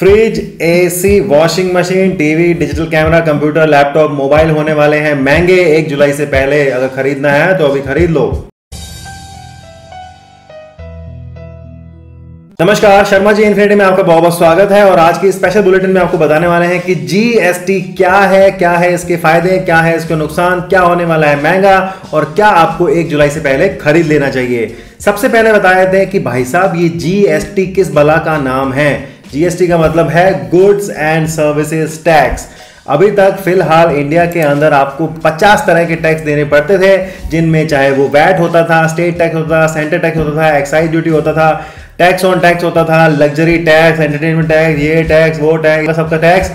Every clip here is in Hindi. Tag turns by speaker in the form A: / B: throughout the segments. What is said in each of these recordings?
A: Fridge, AC, washing machine, TV, digital camera, computer, laptop, mobile होने वाले हैं महंगे 1 जुलाई से पहले। अगर खरीदना है तो अभी खरीद लो। नमस्कार, शर्मा जी इन्फिनिटी में आपका बहुत बहुत स्वागत है। और आज की स्पेशल बुलेटिन में आपको बताने वाले हैं कि जीएसटी क्या है इसके फायदे, क्या है इसके नुकसान, क्या होने वाला है महंगा और क्या आपको 1 जुलाई से पहले खरीद लेना चाहिए। सबसे पहले बता देते हैं कि भाई साहब ये जीएसटी किस बला का नाम है। जीएसटी का मतलब है गुड्स एंड सर्विसेज टैक्स। अभी तक फिलहाल इंडिया के अंदर आपको 50 तरह के टैक्स देने पड़ते थे, जिनमें चाहे वो वैट होता था, स्टेट टैक्स होता था, सेंटर टैक्स होता था, एक्साइज ड्यूटी होता था, टैक्स ऑन टैक्स होता था, लग्जरी टैक्स, एंटरटेनमेंट टैक्स, ये टैक्स वो टैक्स, सबका टैक्स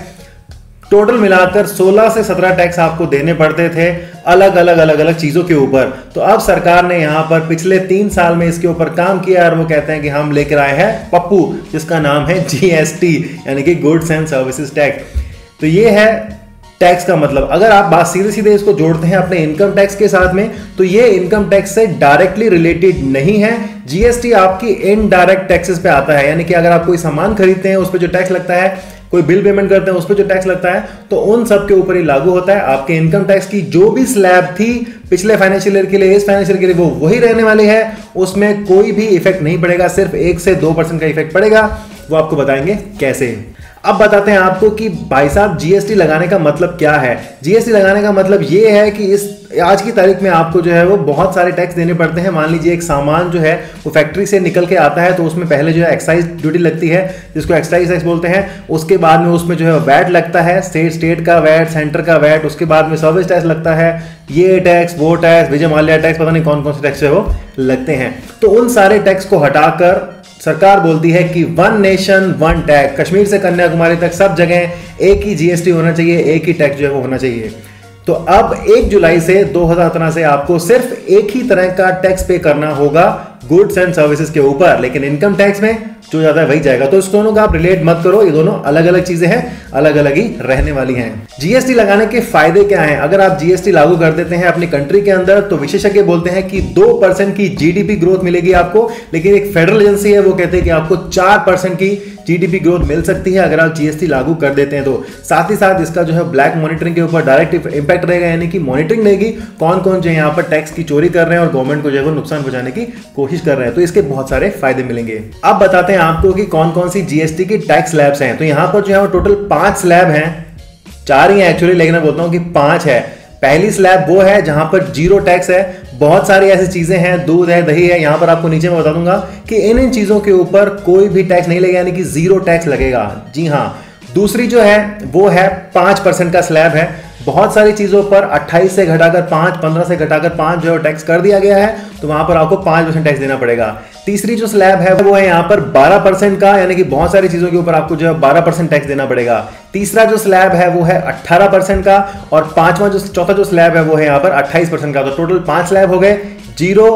A: टोटल मिलाकर 16 से 17 टैक्स आपको देने पड़ते थे अलग अलग चीजों के ऊपर। तो अब सरकार ने यहां पर पिछले 3 साल में इसके ऊपर काम किया और वो कहते हैं कि हम लेकर आए हैं पप्पू, जिसका नाम है जीएसटी, यानी कि गुड्स एंड सर्विसेज टैक्स। तो ये है टैक्स का मतलब। अगर आप बात सीधे सीधे इसको जोड़ते हैं अपने इनकम टैक्स के साथ में, तो ये इनकम टैक्स से डायरेक्टली रिलेटेड नहीं है। जीएसटी आपकी इनडायरेक्ट टैक्सेस पे आता है, यानी कि अगर आप कोई सामान खरीदते हैं उस पर जो टैक्स लगता है, कोई बिल पेमेंट करते हैं उस पर जो टैक्स लगता है, तो उन सब के ऊपर ही लागू होता है। आपके इनकम टैक्स की जो भी स्लैब थी पिछले फाइनेंशियल ईयर के लिए, इस फाइनेंशियल के लिए, वो वही रहने वाली है। उसमें कोई भी इफेक्ट नहीं पड़ेगा, सिर्फ 1 से 2% का इफेक्ट पड़ेगा। वो आपको बताएंगे कैसे। अब बताते हैं आपको कि भाई साहब जीएसटी लगाने का मतलब क्या है। जीएसटी लगाने का मतलब ये है कि इस आज की तारीख में आपको जो है वो बहुत सारे टैक्स देने पड़ते हैं। मान लीजिए एक सामान जो है वो फैक्ट्री से निकल के आता है, तो उसमें पहले जो है एक्साइज ड्यूटी लगती है, जिसको एक्साइज टैक्स बोलते हैं। उसके बाद में उसमें जो है वैट लगता है, स्टेट का वैट, सेंटर का वैट। उसके बाद में सर्विस टैक्स लगता है, ये टैक्स वो टैक्स, विजय माल्या टैक्स, पता नहीं कौन कौन से टैक्स है वो लगते हैं। तो उन सारे टैक्स को हटाकर सरकार बोलती है कि 1 नेशन 1 टैक्स, कश्मीर से कन्याकुमारी तक सब जगह एक ही जीएसटी होना चाहिए, एक ही टैक्स जो है वो होना चाहिए। तो अब 1 जुलाई से 2017 से आपको सिर्फ एक ही तरह का टैक्स पे करना होगा गुड्स एंड सर्विसेज के ऊपर, लेकिन इनकम टैक्स में जो जाता है वही जाएगा। तो इस दोनों का आप रिलेट मत करो, ये दोनों अलग अलग चीजें हैं, अलग अलग ही रहने वाली हैं। जीएसटी लगाने के फायदे क्या हैं? अगर आप जीएसटी लागू कर देते हैं अपनी कंट्री के अंदर, तो विशेषज्ञ बोलते हैं कि 2% की जीडीपी ग्रोथ मिलेगी आपको, लेकिन एक फेडरल एजेंसी है वो कहते हैं कि आपको 4% की जीडीपी ग्रोथ मिल सकती है अगर आप जीएसटी लागू कर देते हैं तो। साथ ही साथ इसका जो है ब्लैक मॉनिटरिंग के ऊपर डायरेक्ट इंपैक्ट रहेगा, यानी कि मॉनिटरिंग रहेगी कौन कौन जो यहाँ पर टैक्स की चोरी कर रहे हैं और गवर्नमेंट को जो है वो नुकसान पहुंचाने की कोशिश कर रहे हैं। तो इसके बहुत सारे फायदे मिलेंगे। अब बताते हैं आपको कि कौन कौन सी जीएसटी की टैक्स स्लैब्स हैं। तो यहाँ पर जो है वो टोटल 5 स्लैब हैं, 4 ही है एक्चुअली, लेकिन मैं बोलता हूँ कि 5 है। पहली स्लैब वो है जहां पर 0 टैक्स है। बहुत सारी ऐसी चीजें हैं, दूध है, दही है, यहां पर आपको नीचे में बता दूंगा कि इन चीजों के ऊपर कोई भी टैक्स नहीं लगेगा, यानी कि 0 टैक्स लगेगा। जी हां। दूसरी जो है वो है 5% का स्लैब है। बहुत सारी चीजों पर 28 से घटाकर 5, 15 से घटाकर 5 जो टैक्स कर दिया गया है, तो वहां पर आपको 5% टैक्स देना पड़ेगा। तीसरी जो स्लैब है वो है यहाँ पर 12% का, यानी कि बहुत सारी चीजों के ऊपर आपको जो है 12% टैक्स देना पड़ेगा। तीसरा जो स्लैब है वो है 18% का, और चौथा जो स्लैब है वो है यहाँ पर 28% का। तो टोटल 5 स्लैब हो गए, 0,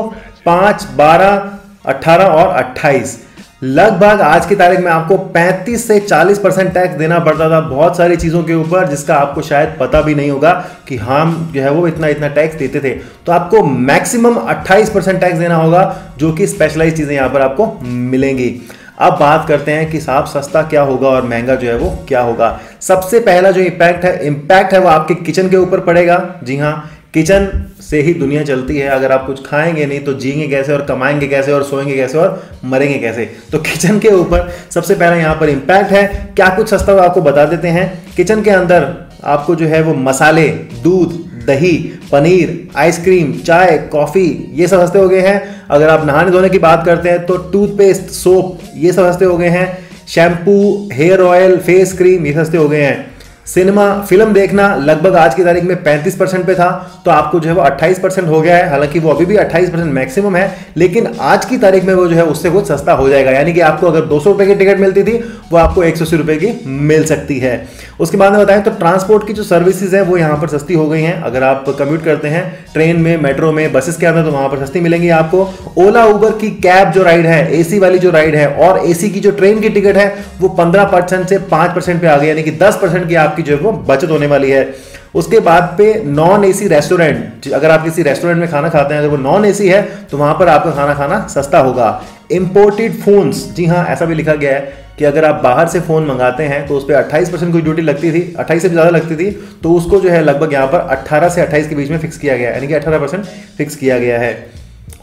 A: 5, 12, 18 और 28। लगभग आज की तारीख में आपको 35 से 40% टैक्स देना पड़ता था बहुत सारी चीजों के ऊपर, जिसका आपको शायद पता भी नहीं होगा कि हम जो है वो इतना टैक्स देते थे। तो आपको मैक्सिमम 28% टैक्स देना होगा, जो कि स्पेशलाइज चीजें यहां पर आपको मिलेंगी। अब बात करते हैं कि साहब सस्ता क्या होगा और महंगा जो है वो क्या होगा। सबसे पहला जो इम्पैक्ट है वो आपके किचन के ऊपर पड़ेगा। जी हाँ, किचन से ही दुनिया चलती है। अगर आप कुछ खाएंगे नहीं तो जिएंगे कैसे, और कमाएंगे कैसे, और सोएंगे कैसे, और मरेंगे कैसे। तो किचन के ऊपर सबसे पहला यहाँ पर इम्पैक्ट है। क्या कुछ सस्ता होगा आपको बता देते हैं। किचन के अंदर आपको जो है वो मसाले, दूध, दही, पनीर, आइसक्रीम, चाय, कॉफी, ये सब सस्ते हो गए हैं। अगर आप नहाने धोने की बात करते हैं तो टूथपेस्ट, सोप, ये सब सस्ते हो गए हैं। Shampoo, hair oil, face cream, ये सस्ते हो गए हैं। सिनेमा, फिल्म देखना लगभग आज की तारीख में 35% पे था, तो आपको जो है वो 28% हो गया है। हालांकि वो अभी भी 28% मैक्सिमम है, लेकिन आज की तारीख में वो जो है उससे कुछ सस्ता हो जाएगा। यानी कि आपको अगर 200 रुपए की टिकट मिलती थी, वो आपको 180 रुपए की मिल सकती है। उसके बाद में बताएं तो ट्रांसपोर्ट की जो सर्विसेज है वो यहाँ पर सस्ती हो गई हैं। अगर आप कम्यूट करते हैं ट्रेन में, मेट्रो में, बसेस के अंदर, तो वहां पर सस्ती मिलेंगी आपको। ओला उबर की कैब जो राइड है, एसी वाली जो राइड है, और एसी की जो ट्रेन की टिकट है, वो 15% से 5% पे आ गई, यानी कि 10% की आपकी जो है वो बचत होने वाली है। उसके बाद पे नॉन एसी रेस्टोरेंट, अगर आप किसी रेस्टोरेंट में खाना खाते हैं, अगर वो नॉन एसी है, तो वहां पर आपका खाना खाना सस्ता होगा। इंपोर्टेड फोन्स, जी हाँ, ऐसा भी लिखा गया है कि अगर आप बाहर से फ़ोन मंगाते हैं तो उस पर 28% की ड्यूटी लगती थी, 28 से ज़्यादा लगती थी, तो उसको जो है लगभग यहाँ पर 18 से 28 के बीच में फिक्स किया गया है, यानी कि 18% फिक्स किया गया है।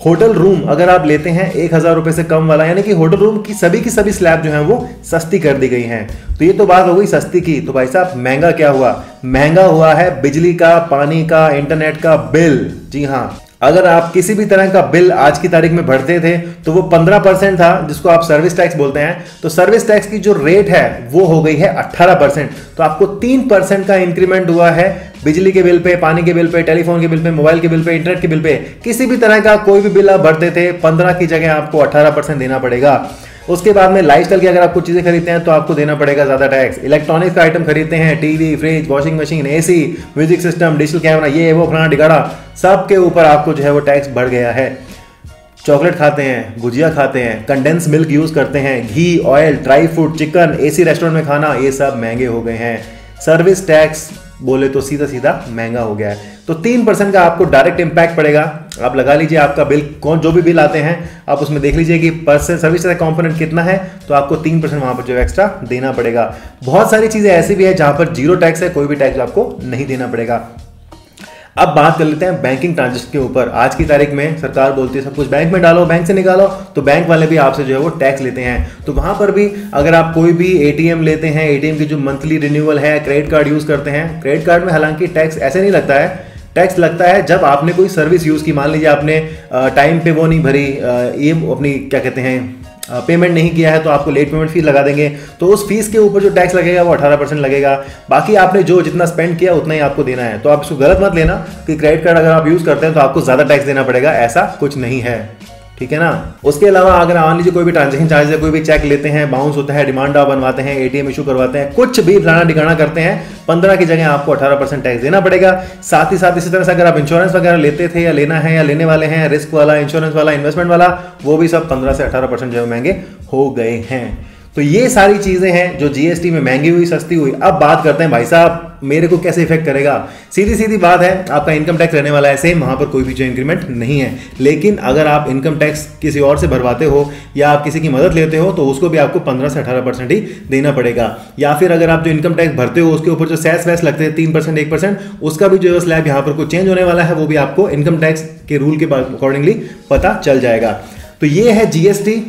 A: होटल रूम अगर आप लेते हैं 1000 रुपये से कम वाला, यानी कि होटल रूम की सभी स्लैब जो हैं वो सस्ती कर दी गई हैं। तो ये तो बात हो गई सस्ती की। तो भाई साहब महंगा क्या हुआ? महंगा हुआ है बिजली का, पानी का, इंटरनेट का बिल। जी हाँ, अगर आप किसी भी तरह का बिल आज की तारीख में भरते थे तो वो 15% था, जिसको आप सर्विस टैक्स बोलते हैं। तो सर्विस टैक्स की जो रेट है वो हो गई है 18%। तो आपको 3% का इंक्रीमेंट हुआ है बिजली के बिल पे, पानी के बिल पे, टेलीफोन के बिल पे, मोबाइल के बिल पे, इंटरनेट के बिल पे। किसी भी तरह का कोई भी बिल आप भरते थे 15 की जगह आपको 18% देना पड़ेगा। उसके बाद में लाइफस्टाइल की अगर आप कुछ चीजें खरीदते हैं तो आपको देना पड़ेगा ज्यादा टैक्स। इलेक्ट्रॉनिक्स का आइटम खरीदते हैं, TV, fridge, washing machine, AC, music system, digital camera, ये वो फलाना टिकाड़ा, सबके ऊपर आपको जो है वो टैक्स बढ़ गया है। चॉकलेट खाते हैं, गुजिया खाते हैं, कंडेंस मिल्क यूज करते हैं, घी, oil, dry fruit, chicken, AC restaurant में खाना, ये सब महंगे हो गए हैं। सर्विस टैक्स बोले तो सीधा सीधा महंगा हो गया है। तो 3% का आपको डायरेक्ट इंपैक्ट पड़ेगा। आप लगा लीजिए आपका बिल, कौन जो भी बिल आते हैं आप उसमें देख लीजिए कि परसेंट सर्विस टैक्स कंपोनेंट कितना है, तो आपको 3% वहां पर जो एक्स्ट्रा देना पड़ेगा। बहुत सारी चीजें ऐसी भी है जहां पर जीरो टैक्स है, कोई भी टैक्स आपको नहीं देना पड़ेगा। अब बात कर लेते हैं बैंकिंग ट्रांजेक्शन के ऊपर। आज की तारीख में सरकार बोलती है सब कुछ बैंक में डालो, बैंक से निकालो, तो बैंक वाले भी आपसे जो है वो टैक्स लेते हैं। तो वहां पर भी अगर आप कोई भी एटीएम लेते हैं, एटीएम की जो मंथली रिन्यूअल है, क्रेडिट कार्ड यूज करते हैं, क्रेडिट कार्ड में हालांकि टैक्स ऐसे नहीं लगता है। टैक्स लगता है जब आपने कोई सर्विस यूज की, मान लीजिए आपने टाइम पे वो नहीं भरी, ये अपनी क्या कहते हैं पेमेंट नहीं किया है, तो आपको लेट पेमेंट फीस लगा देंगे। तो उस फीस के ऊपर जो टैक्स लगेगा वो 18% लगेगा। बाकी आपने जो जितना स्पेंड किया उतना ही आपको देना है। तो आप इसको गलत मत लेना कि क्रेडिट कार्ड अगर आप यूज करते हैं तो आपको ज्यादा टैक्स देना पड़ेगा, ऐसा कुछ नहीं है, ठीक है ना। उसके अलावा अगर मान लीजिए कोई भी ट्रांजेक्शन चार्ज है, कोई भी चेक लेते हैं, बाउंस होता है, डिमांड ड्राफ्ट बनवाते हैं, एटीएम इशू करवाते हैं, कुछ भी फलाना ठिकाना करते हैं, 15 की जगह आपको 18% टैक्स देना पड़ेगा। साथ ही साथ इसी तरह से अगर आप इंश्योरेंस वगैरह लेते थे या लेना है या लेने वाले हैं, रिस्क वाला, इंश्योरेंस वाला, इन्वेस्टमेंट वाला, वो भी सब 15 से 18% जो महंगे हो गए हैं। तो ये सारी चीजें हैं जो जीएसटी में महंगी हुई, सस्ती हुई। अब बात करते हैं भाई साहब मेरे को कैसे इफेक्ट करेगा। सीधी सीधी बात है, आपका इनकम टैक्स रहने वाला है सेम, वहां पर कोई भी जो इंक्रीमेंट नहीं है। लेकिन अगर आप इनकम टैक्स किसी और से भरवाते हो या आप किसी की मदद लेते हो तो उसको भी आपको 15 से 18% ही देना पड़ेगा। या फिर अगर आप जो इनकम टैक्स भरते हो उसके ऊपर जो सेस वैस लगते हैं 3%, 1%, उसका भी जो स्लैब यहाँ पर कुछ चेंज होने वाला है, वो भी आपको इनकम टैक्स के रूल के अकॉर्डिंगली पता चल जाएगा। तो ये है जीएसटी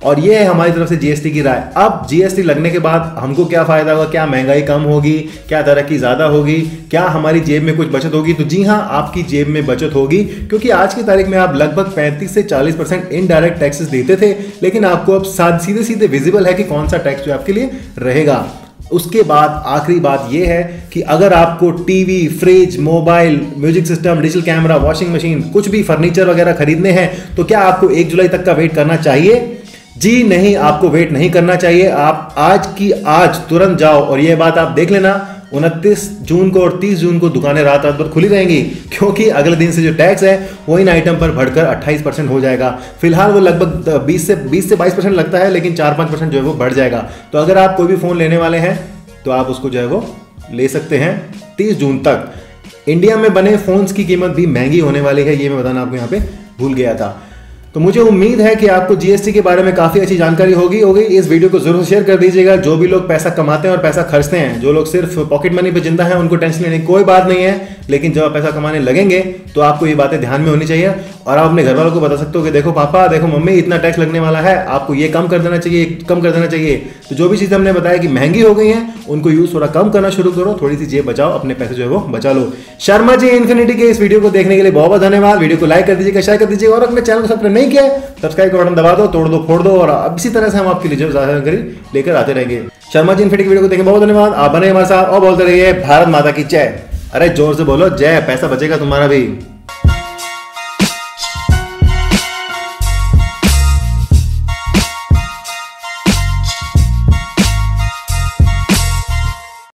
A: और ये है हमारी तरफ से जीएसटी की राय। अब जीएसटी लगने के बाद हमको क्या फायदा होगा, क्या महंगाई कम होगी, क्या तरक्की ज्यादा होगी, क्या हमारी जेब में कुछ बचत होगी? तो जी हाँ, आपकी जेब में बचत होगी, क्योंकि आज की तारीख में आप लगभग 35 से 40% इनडायरेक्ट टैक्सेस देते थे, लेकिन आपको अब सीधे सीधे विजिबल है कि कौन सा टैक्स जो आपके लिए रहेगा। उसके बाद आखिरी बात यह है कि अगर आपको TV, fridge, mobile, music system, digital camera, washing machine, कुछ भी फर्नीचर वगैरह खरीदने हैं, तो क्या आपको 1 जुलाई तक का वेट करना चाहिए? जी नहीं, आपको वेट नहीं करना चाहिए। आप आज की आज तुरंत जाओ, और यह बात आप देख लेना 29 जून को और 30 जून को दुकानें रात रात भर खुली रहेंगी, क्योंकि अगले दिन से जो टैक्स है वो इन आइटम पर बढ़कर 28% हो जाएगा। फिलहाल वो लगभग 20 से 22% लगता है, लेकिन 4-5% जो है वो बढ़ जाएगा। तो अगर आप कोई भी फोन लेने वाले हैं तो आप उसको जो है वो ले सकते हैं 30 जून तक। इंडिया में बने फोन्स की कीमत भी महंगी होने वाली है, ये मैं बताना आपको यहाँ पे भूल गया था। तो मुझे उम्मीद है कि आपको जीएसटी के बारे में काफी अच्छी जानकारी होगी। इस वीडियो को जरूर शेयर कर दीजिएगा। जो भी लोग पैसा कमाते हैं और पैसा खर्चते हैं, जो लोग सिर्फ पॉकेट मनी पे जिंदा हैं, उनको टेंशन लेने की कोई बात नहीं है। लेकिन जब आप पैसा कमाने लगेंगे तो आपको ये बातें ध्यान में होनी चाहिए, और आप अपने घर वालों को बता सकते हो कि देखो पापा, देखो मम्मी, इतना टैक्स लगने वाला है, आपको ये कम कर देना चाहिए, कम कर देना चाहिए। तो जो भी चीज़ हमने बताया कि महंगी हो गई है, उनको यूज थोड़ा कम करना शुरू करो, थोड़ी सी जेब बचाओ, अपने पैसे जो है वो बचा लो। शर्मा जी इन्फिनिटी के इस वीडियो को देखने के लिए बहुत बहुत धन्यवाद। वीडियो को लाइक कर दीजिएगा, शेयर कर दीजिएगा, और अपने चैनल को सब्सक्राइब नहीं किया सब्सक्राइब का बटन दबा दो, तोड़ दो, फोड़ दो, और अब इसी तरह से हम आपके लिए जो ज्यादा जानकारी लेकर आते रहेंगे। शर्मा जी इन्फिनिटी वीडियो को देखने बहुत धन्यवाद। आप बने हमारे साथ और बोलते रहिए भारत माता की जय। अरे जोर से बोलो जय, पैसा बचेगा तुम्हारा भी।